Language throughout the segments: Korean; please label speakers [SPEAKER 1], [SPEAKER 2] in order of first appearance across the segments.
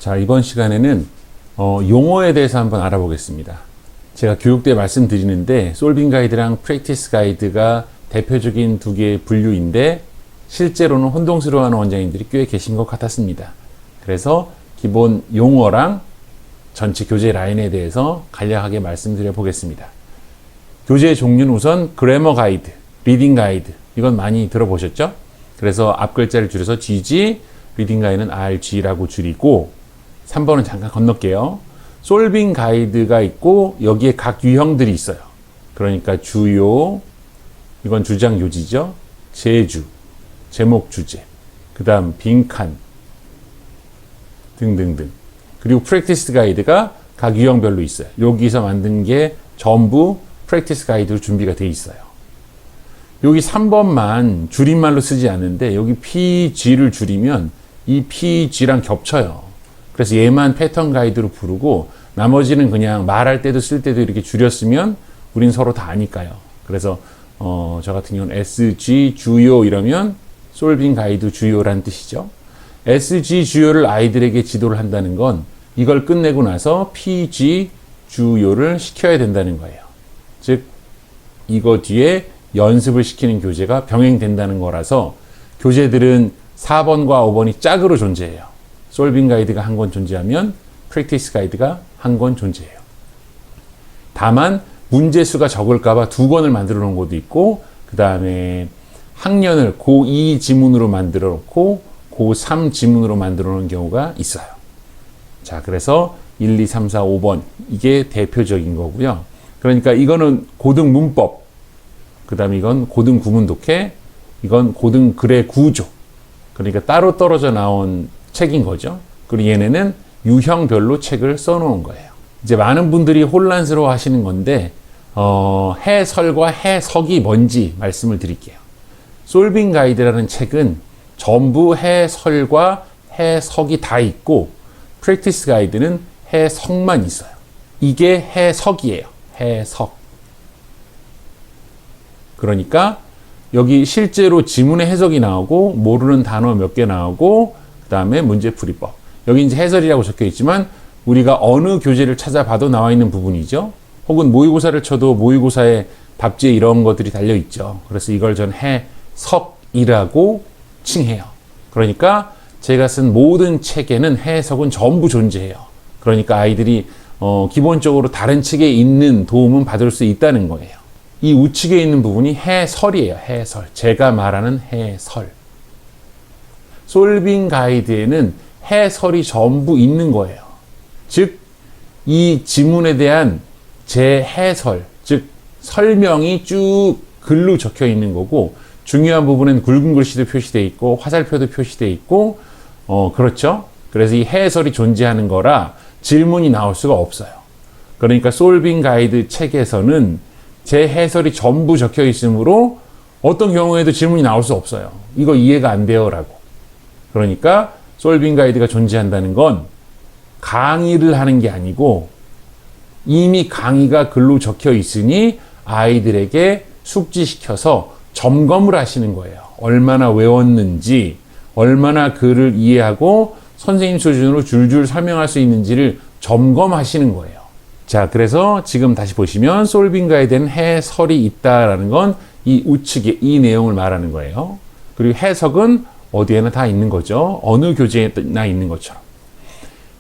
[SPEAKER 1] 자, 이번 시간에는 용어에 대해서 한번 알아보겠습니다. 제가 교육 때 말씀드리는데 솔빙 가이드랑 프랙티스 가이드가 대표적인 두 개의 분류인데 실제로는 혼동스러워하는 원장님들이 꽤 계신 것 같았습니다. 그래서 기본 용어랑 전체 교재 라인에 대해서 간략하게 말씀드려 보겠습니다. 교재의 종류는 우선 그래머 가이드, 리딩 가이드, 이건 많이 들어보셨죠? 그래서 앞 글자를 줄여서 GG, 리딩 가이드는 RG라고 줄이고 3번은 잠깐 건널게요. 솔빙 가이드가 있고 여기에 각 유형들이 있어요. 그러니까 주요, 이건 주장 요지죠. 제주, 제목 주제, 그 다음 빈칸 등등등. 그리고 프랙티스 가이드가 각 유형별로 있어요. 여기서 만든 게 전부 프랙티스 가이드로 준비가 돼 있어요. 여기 3번만 줄임말로 쓰지 않는데 여기 PG를 줄이면 이 PG랑 겹쳐요. 그래서 얘만 패턴 가이드로 부르고 나머지는 그냥 말할 때도 쓸 때도 이렇게 줄였으면 우린 서로 다 아니까요. 그래서 저 같은 경우는 SG 주요 이러면 솔빙 가이드 주요란 뜻이죠. SG 주요를 아이들에게 지도를 한다는 건 이걸 끝내고 나서 PG 주요를 시켜야 된다는 거예요. 즉 이거 뒤에 연습을 시키는 교재가 병행된다는 거라서 교재들은 4번과 5번이 짝으로 존재해요. 솔빙 가이드가 한 권 존재하면 프랙티스 가이드가 한 권 존재해요. 다만 문제 수가 적을까봐 2권을 만들어 놓은 것도 있고 그 다음에 학년을 고2 지문으로 만들어 놓고 고3 지문으로 만들어 놓은 경우가 있어요. 자, 그래서 1, 2, 3, 4, 5번 이게 대표적인 거고요. 그러니까 이거는 고등 문법, 그 다음에 이건 고등 구문 독해, 이건 고등 글의 구조. 그러니까 따로 떨어져 나온 책인 거죠. 그리고 얘네는 유형별로 책을 써놓은 거예요. 이제 많은 분들이 혼란스러워 하시는 건데 해설과 해석이 뭔지 말씀을 드릴게요. 솔빙 가이드라는 책은 전부 해설과 해석이 다 있고 프랙티스 가이드는 해석만 있어요. 이게 해석이에요. 해석. 그러니까 여기 실제로 지문의 해석이 나오고 모르는 단어 몇 개 나오고 그 다음에 문제풀이법. 여기 이제 해설이라고 적혀 있지만 우리가 어느 교재를 찾아봐도 나와 있는 부분이죠. 혹은 모의고사를 쳐도 모의고사에 답지에 이런 것들이 달려 있죠. 그래서 이걸 전 해석이라고 칭해요. 그러니까 제가 쓴 모든 책에는 해석은 전부 존재해요. 그러니까 아이들이 기본적으로 다른 책에 있는 도움은 받을 수 있다는 거예요. 이 우측에 있는 부분이 해설이에요. 해설. 제가 말하는 해설. 솔빙 가이드에는 해설이 전부 있는 거예요. 즉, 이 지문에 대한 제 해설, 즉 설명이 쭉 글로 적혀 있는 거고 중요한 부분은 굵은 글씨도 표시되어 있고 화살표도 표시되어 있고 그렇죠? 그래서 이 해설이 존재하는 거라 질문이 나올 수가 없어요. 그러니까 솔빙 가이드 책에서는 제 해설이 전부 적혀 있으므로 어떤 경우에도 질문이 나올 수 없어요. 이거 이해가 안 돼요 라고. 그러니까 솔빙 가이드가 존재한다는 건 강의를 하는 게 아니고 이미 강의가 글로 적혀 있으니 아이들에게 숙지시켜서 점검을 하시는 거예요. 얼마나 외웠는지, 얼마나 글을 이해하고 선생님 수준으로 줄줄 설명할 수 있는지를 점검하시는 거예요. 자, 그래서 지금 다시 보시면 솔빙 가이드에는 해설이 있다라는 건 이 우측에 이 내용을 말하는 거예요. 그리고 해석은 어디에나 다 있는 거죠. 어느 교재에나 있는 것처럼.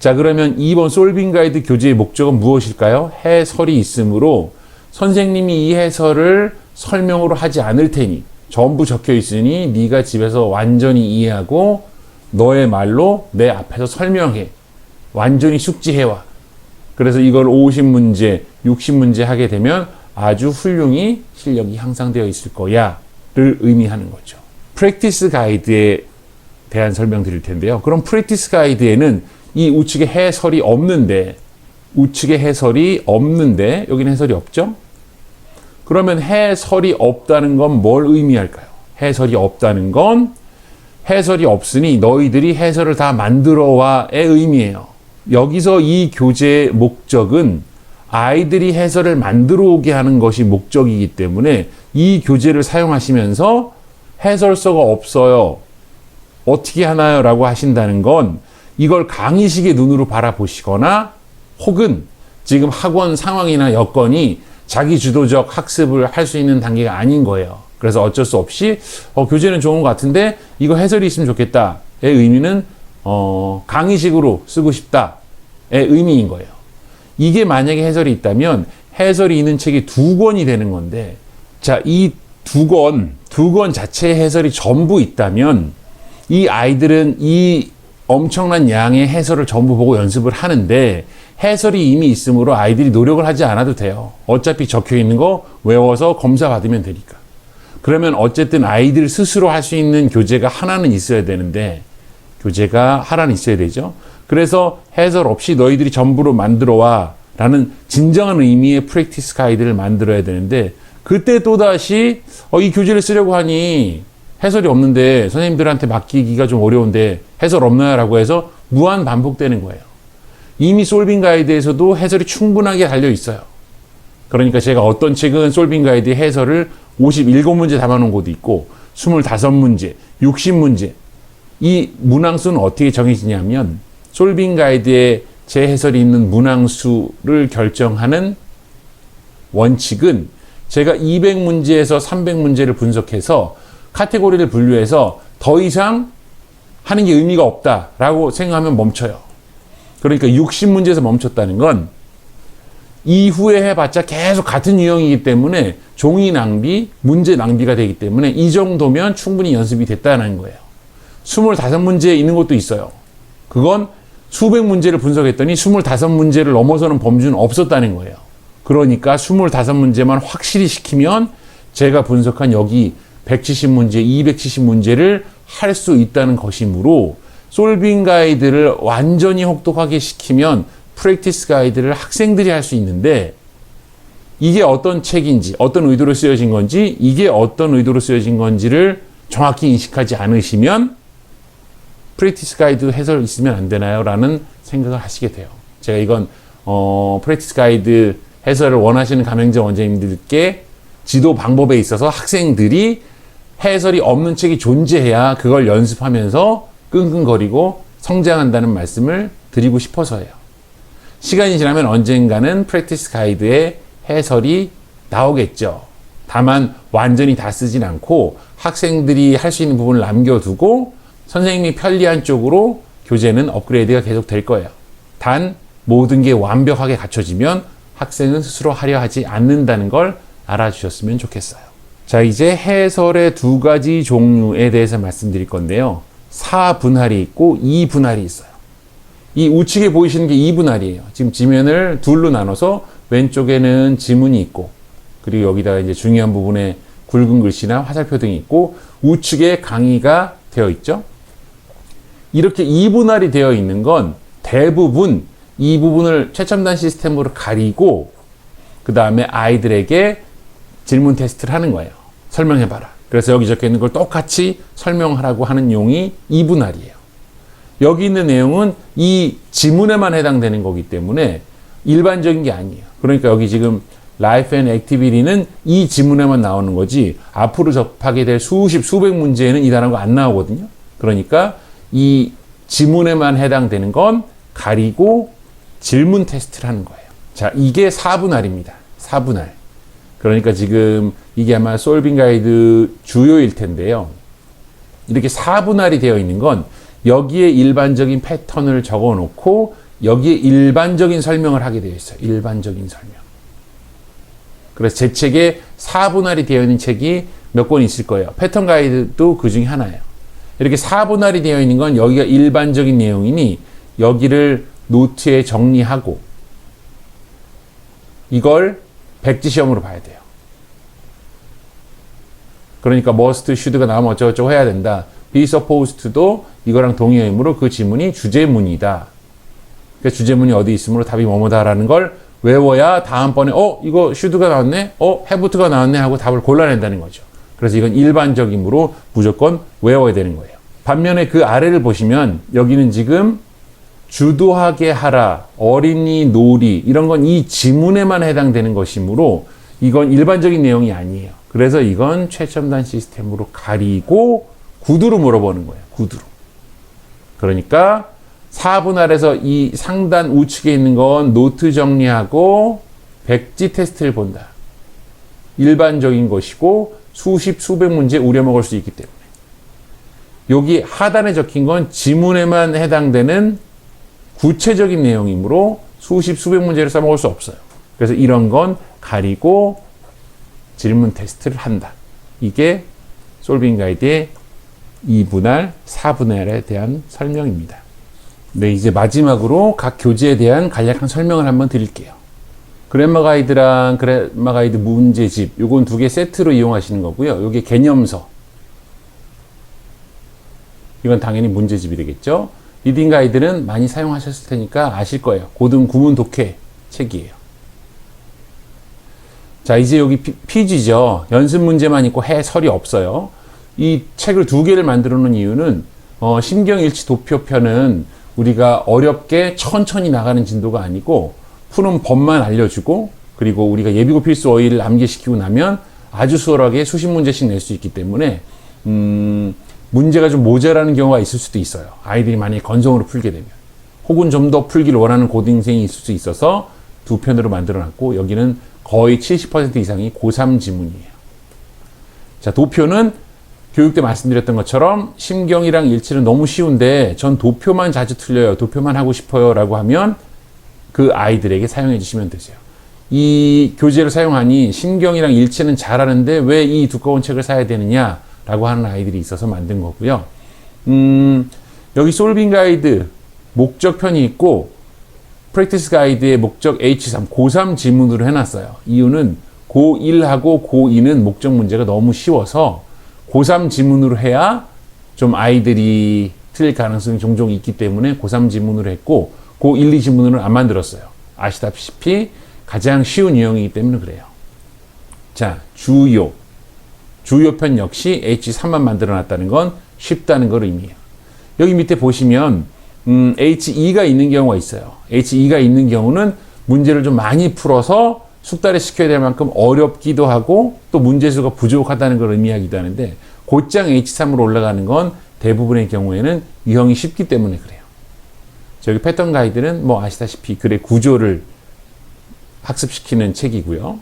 [SPEAKER 1] 자, 그러면 2번 솔빙 가이드 교재의 목적은 무엇일까요? 해설이 있으므로 선생님이 이 해설을 설명으로 하지 않을 테니 전부 적혀 있으니 네가 집에서 완전히 이해하고 너의 말로 내 앞에서 설명해. 완전히 숙지해와. 그래서 이걸 50문제, 60문제 하게 되면 아주 훌륭히 실력이 향상되어 있을 거야 를 의미하는 거죠. 프랙티스 가이드에 대한 설명 드릴 텐데요. 그럼 프랙티스 가이드에는 이 우측에 해설이 없는데 여기는 해설이 없죠? 그러면 해설이 없다는 건 뭘 의미할까요? 해설이 없다는 건 해설이 없으니 너희들이 해설을 다 만들어 와의 의미예요. 여기서 이 교재의 목적은 아이들이 해설을 만들어 오게 하는 것이 목적이기 때문에 이 교재를 사용하시면서 해설서가 없어요. 어떻게 하나요? 라고 하신다는 건 이걸 강의식의 눈으로 바라보시거나 혹은 지금 학원 상황이나 여건이 자기 주도적 학습을 할 수 있는 단계가 아닌 거예요. 그래서 어쩔 수 없이 교재는 좋은 것 같은데 이거 해설이 있으면 좋겠다의 의미는 강의식으로 쓰고 싶다의 의미인 거예요. 이게 만약에 해설이 있다면 해설이 있는 책이 2권이 되는 건데, 자, 이 두 권 자체의 해설이 전부 있다면 이 아이들은 이 엄청난 양의 해설을 전부 보고 연습을 하는데, 해설이 이미 있으므로 아이들이 노력을 하지 않아도 돼요. 어차피 적혀 있는 거 외워서 검사 받으면 되니까. 그러면 어쨌든 아이들 스스로 할 수 있는 교재가 하나는 있어야 되는데, 교재가 하나는 있어야 되죠. 그래서 해설 없이 너희들이 전부로 만들어 와 라는 진정한 의미의 프랙티스 가이드를 만들어야 되는데, 그때 또다시 이 교재를 쓰려고 하니 해설이 없는데 선생님들한테 맡기기가 좀 어려운데 해설 없나요? 라고 해서 무한 반복되는 거예요. 이미 솔빙 가이드에서도 해설이 충분하게 달려 있어요. 그러니까 제가 어떤 책은 솔빙 가이드 해설을 57문제 담아놓은 곳도 있고 25문제, 60문제. 이 문항수는 어떻게 정해지냐면 솔빙 가이드에 제 해설이 있는 문항수를 결정하는 원칙은 제가 200문제에서 300문제를 분석해서 카테고리를 분류해서 더 이상 하는 게 의미가 없다라고 생각하면 멈춰요. 그러니까 60문제에서 멈췄다는 건 이후에 해봤자 계속 같은 유형이기 때문에 종이 낭비, 문제 낭비가 되기 때문에 이 정도면 충분히 연습이 됐다는 거예요. 25문제에 있는 것도 있어요. 그건 수백 문제를 분석했더니 25문제를 넘어서는 범주는 없었다는 거예요. 그러니까 25문제만 확실히 시키면 제가 분석한 여기 170문제, 270문제를 할 수 있다는 것이므로 솔빙 가이드를 완전히 혹독하게 시키면 프랙티스 가이드를 학생들이 할 수 있는데, 이게 어떤 책인지, 어떤 의도로 쓰여진 건지, 이게 어떤 의도로 쓰여진 건지를 정확히 인식하지 않으시면 프랙티스 가이드 해설 있으면 안 되나요? 라는 생각을 하시게 돼요. 제가 이건 프랙티스 가이드 해설을 원하시는 가맹점 원장님들께 지도 방법에 있어서 학생들이 해설이 없는 책이 존재해야 그걸 연습하면서 끙끙거리고 성장한다는 말씀을 드리고 싶어서예요. 시간이 지나면 언젠가는 프랙티스 가이드의 해설이 나오겠죠. 다만 완전히 다 쓰진 않고 학생들이 할 수 있는 부분을 남겨두고 선생님이 편리한 쪽으로 교재는 업그레이드가 계속 될 거예요. 단 모든 게 완벽하게 갖춰지면 학생은 스스로 하려 하지 않는다는 걸 알아주셨으면 좋겠어요. 자, 이제 해설의 2가지 종류에 대해서 말씀드릴 건데요. 4분할이 있고 2분할이 있어요. 이 우측에 보이시는 게 2분할이에요. 지금 지면을 둘로 나눠서 왼쪽에는 지문이 있고, 그리고 여기다가 이제 중요한 부분에 굵은 글씨나 화살표 등이 있고, 우측에 강의가 되어 있죠. 이렇게 2분할이 되어 있는 건 대부분 이 부분을 최첨단 시스템으로 가리고 그 다음에 아이들에게 질문 테스트를 하는 거예요. 설명해봐라. 그래서 여기 적혀 있는 걸 똑같이 설명하라고 하는 용이 2분할이에요. 여기 있는 내용은 이 지문에만 해당되는 거기 때문에 일반적인 게 아니에요. 그러니까 여기 지금 Life and Activity는 이 지문에만 나오는 거지 앞으로 접하게 될 수백 문제에는 이 단어가 안 나오거든요. 그러니까 이 지문에만 해당되는 건 가리고 질문 테스트를 하는 거예요. 자, 이게 4분할입니다. 4분할. 그러니까 지금 이게 아마 솔빙 가이드 주요일 텐데요. 이렇게 4분할이 되어 있는 건 여기에 일반적인 패턴을 적어 놓고 여기에 일반적인 설명을 하게 되어 있어요. 일반적인 설명. 그래서 제 책에 4분할이 되어 있는 책이 몇 권 있을 거예요. 패턴 가이드도 그 중에 하나예요. 이렇게 4분할이 되어 있는 건 여기가 일반적인 내용이니 여기를 노트에 정리하고 이걸 백지 시험으로 봐야 돼요. 그러니까 must, should가 나오면 어쩌고저쩌고 해야 된다. be supposed도 이거랑 동의어이므로 그 지문이 주제문이다. 그러니까 주제문이 어디 있으므로 답이 뭐뭐다라는 걸 외워야 다음번에 이거 should가 나왔네? have가 나왔네? 하고 답을 골라낸다는 거죠. 그래서 이건 일반적이므로 무조건 외워야 되는 거예요. 반면에 그 아래를 보시면 여기는 지금 주도하게 하라, 어린이 놀이 이런 건 이 지문에만 해당되는 것이므로 이건 일반적인 내용이 아니에요. 그래서 이건 최첨단 시스템으로 가리고 구두로 물어보는 거예요. 구두로. 그러니까 4분할에서 이 상단 우측에 있는 건 노트 정리하고 백지 테스트를 본다. 일반적인 것이고 수십 수백 문제 우려먹을 수 있기 때문에. 여기 하단에 적힌 건 지문에만 해당되는 구체적인 내용이므로 수십 수백 문제를 써먹을 수 없어요. 그래서 이런 건 가리고 질문 테스트를 한다. 이게 솔빙 가이드의 2분할, 4분할에 대한 설명입니다. 네, 이제 마지막으로 각 교재에 대한 간략한 설명을 한번 드릴게요. 그래머 가이드랑 그래머 가이드 문제집, 요건 두 개 세트로 이용하시는 거고요. 요게 개념서. 이건 당연히 문제집이 되겠죠. 리딩 가이드는 많이 사용하셨을 테니까 아실 거예요. 고등 구문 독해 책이에요. 자, 이제 여기 피지죠. 연습 문제만 있고 해설이 없어요. 이 책을 두 개를 만들어 놓은 이유는 심경일치 도표편은 우리가 어렵게 천천히 나가는 진도가 아니고 푸는 법만 알려주고 그리고 우리가 예비고 필수 어휘를 암기시키고 나면 아주 수월하게 수십 문제씩 낼 수 있기 때문에 문제가 좀 모자라는 경우가 있을 수도 있어요. 아이들이 만약에 건성으로 풀게 되면. 혹은 좀 더 풀기를 원하는 고등생이 있을 수 있어서 두 편으로 만들어놨고 여기는 거의 70% 이상이 고3 지문이에요. 자, 도표는 교육 때 말씀드렸던 것처럼 심경이랑 일치는 너무 쉬운데 전 도표만 자주 틀려요. 도표만 하고 싶어요. 라고 하면 그 아이들에게 사용해 주시면 되세요. 이 교재를 사용하니 심경이랑 일치는 잘하는데 왜 이 두꺼운 책을 사야 되느냐 라고 하는 아이들이 있어서 만든 거고요. 여기 솔빙 가이드 목적편이 있고 프랙티스 가이드의 목적 H3, 고3 지문으로 해놨어요. 이유는 고1하고 고2는 목적 문제가 너무 쉬워서 고3 지문으로 해야 좀 아이들이 틀릴 가능성이 종종 있기 때문에 고3 지문으로 했고 고1, 2 지문으로는 안 만들었어요. 아시다시피 가장 쉬운 유형이기 때문에 그래요. 자, 주요편 역시 H3만 만들어놨다는 건 쉽다는 걸 의미해요. 여기 밑에 보시면 H2가 있는 경우가 있어요. H2가 있는 경우는 문제를 좀 많이 풀어서 숙달을 시켜야 될 만큼 어렵기도 하고 또 문제수가 부족하다는 걸 의미하기도 하는데 곧장 H3으로 올라가는 건 대부분의 경우에는 유형이 쉽기 때문에 그래요. 저기 패턴 가이드는 뭐 아시다시피 글의 구조를 학습시키는 책이고요.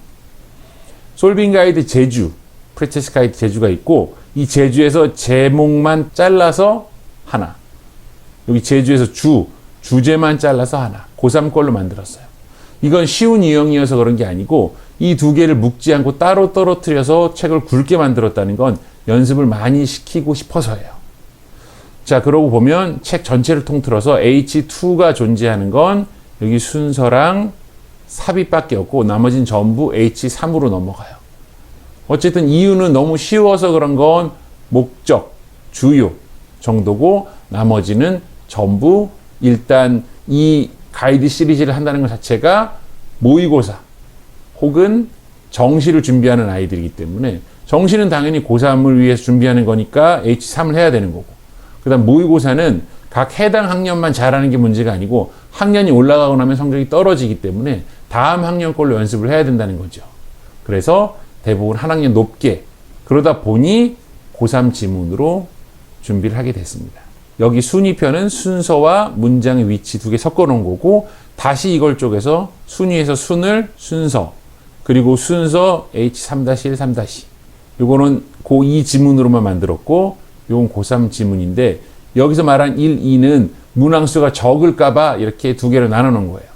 [SPEAKER 1] 솔빙 가이드 제주, 프랙티스 가이드 제주가 있고 이 제주에서 제목만 잘라서 하나, 여기 제주에서 주제만 잘라서 하나, 고3 걸로 만들었어요. 이건 쉬운 유형이어서 그런 게 아니고 이 두 개를 묶지 않고 따로 떨어뜨려서 책을 굵게 만들었다는 건 연습을 많이 시키고 싶어서예요. 자, 그러고 보면 책 전체를 통틀어서 H2가 존재하는 건 여기 순서랑 삽입밖에 없고 나머지는 전부 H3으로 넘어가요. 어쨌든 이유는 너무 쉬워서 그런 건 목적, 주요 정도고 나머지는 전부 일단 이 가이드 시리즈를 한다는 것 자체가 모의고사 혹은 정시를 준비하는 아이들이기 때문에 정시는 당연히 고3을 위해서 준비하는 거니까 H3을 해야 되는 거고 그 다음 모의고사는 각 해당 학년만 잘하는 게 문제가 아니고 학년이 올라가고 나면 성적이 떨어지기 때문에 다음 학년 걸로 연습을 해야 된다는 거죠. 그래서 대부분 한 학년 높게 그러다 보니 고3 지문으로 준비를 하게 됐습니다. 여기 순위편은 순서와 문장의 위치 두 개 섞어 놓은 거고 다시 이걸 쪼개서 순위에서 순을 순서 그리고 순서 H3-1, 3-2 요거는 고2 지문으로만 만들었고 요건 고3 지문인데 여기서 말한 1, 2는 문항수가 적을까봐 이렇게 두 개로 나눠 놓은 거예요.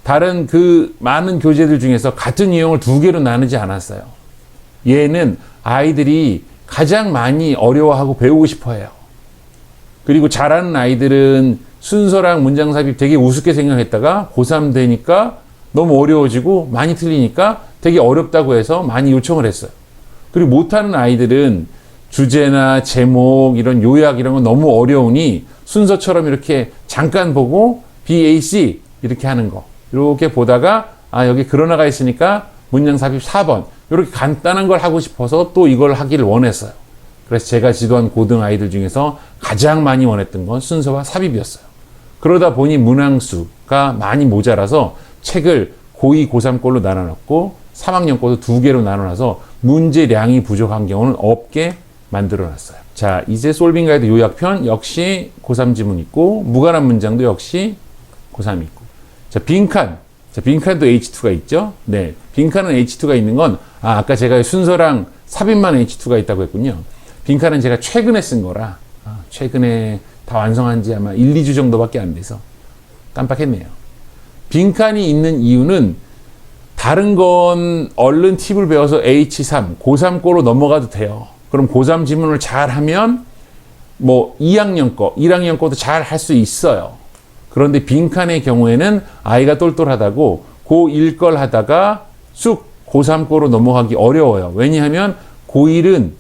[SPEAKER 1] 다른 그 많은 교재들 중에서 같은 유형을 두 개로 나누지 않았어요. 얘는 아이들이 가장 많이 어려워하고 배우고 싶어 해요. 그리고 잘하는 아이들은 순서랑 문장 삽입 되게 우습게 생각했다가 고3 되니까 너무 어려워지고 많이 틀리니까 되게 어렵다고 해서 많이 요청을 했어요. 그리고 못하는 아이들은 주제나 제목 이런 요약 이런 건 너무 어려우니 순서처럼 이렇게 잠깐 보고 BAC 이렇게 하는 거 이렇게 보다가 아 여기 그러나가 있으니까 문장 삽입 4번 이렇게 간단한 걸 하고 싶어서 또 이걸 하기를 원했어요. 그래서 제가 지도한 고등 아이들 중에서 가장 많이 원했던 건 순서와 삽입이었어요. 그러다 보니 문항수가 많이 모자라서 책을 고2, 고3 꼴로 나눠놨고 3학년 꼴도 두 개로 나눠놔서 문제량이 부족한 경우는 없게 만들어놨어요. 자, 이제 솔빙 가이드 요약편 역시 고3 지문 있고, 무관한 문장도 역시 고3 있고. 자, 빈칸. 자, 빈칸도 H2가 있죠? 네. 빈칸은 H2가 있는 건, 아까 제가 순서랑 삽입만 H2가 있다고 했군요. 빈칸은 제가 최근에 쓴 거라, 최근에 다 완성한 지 아마 1, 2주 정도밖에 안 돼서 깜빡했네요. 빈칸이 있는 이유는 다른 건 얼른 팁을 배워서 H3, 고3 거로 넘어가도 돼요. 그럼 고3 지문을 잘 하면 뭐 2학년 거, 1학년 거도 잘 할 수 있어요. 그런데 빈칸의 경우에는 아이가 똘똘하다고 고1 걸 하다가 쑥 고3 거로 넘어가기 어려워요. 왜냐하면 고1은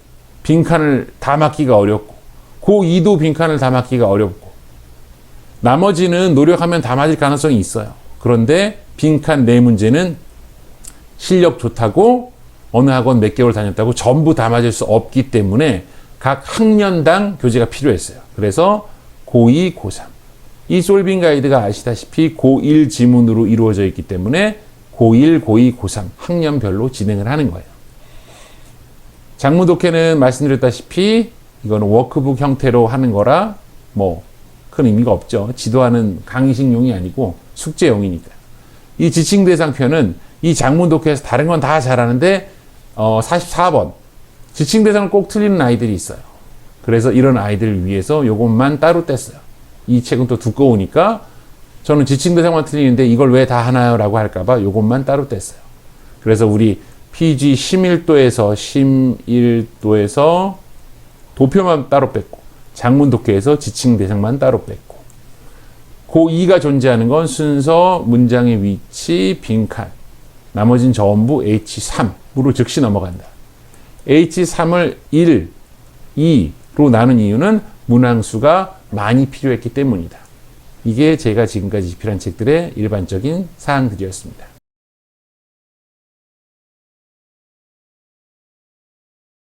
[SPEAKER 1] 빈칸을 다 맞기가 어렵고 고2도 빈칸을 다 맞기가 어렵고 나머지는 노력하면 다 맞을 가능성이 있어요. 그런데 빈칸 4문제는 실력 좋다고 어느 학원 몇 개월 다녔다고 전부 다 맞을 수 없기 때문에 각 학년당 교재가 필요했어요. 그래서 고2, 고3. 이 솔빙 가이드가 아시다시피 고1 지문으로 이루어져 있기 때문에 고1, 고2, 고3 학년별로 진행을 하는 거예요. 장문 독해는 말씀드렸다시피 이거는 워크북 형태로 하는 거라 뭐 큰 의미가 없죠. 지도하는 강의식용이 아니고 숙제용이니까. 이 지칭 대상편은 이 장문 독해에서 다른 건 다 잘하는데 44번 지칭 대상을 꼭 틀리는 아이들이 있어요. 그래서 이런 아이들을 위해서 요것만 따로 뗐어요. 이 책은 또 두꺼우니까 저는 지칭 대상만 틀리는데 이걸 왜 다 하나요? 라고 할까봐 요것만 따로 뗐어요. 그래서 우리 PG 심일도에서 도표만 따로 뺐고 장문 독해에서 지칭 대상만 따로 뺐고 고2가 존재하는 건 순서, 문장의 위치, 빈칸 나머진 전부 H3으로 즉시 넘어간다. H3을 1, 2로 나눈 이유는 문항수가 많이 필요했기 때문이다. 이게 제가 지금까지 집필한 책들의 일반적인 사항들이었습니다.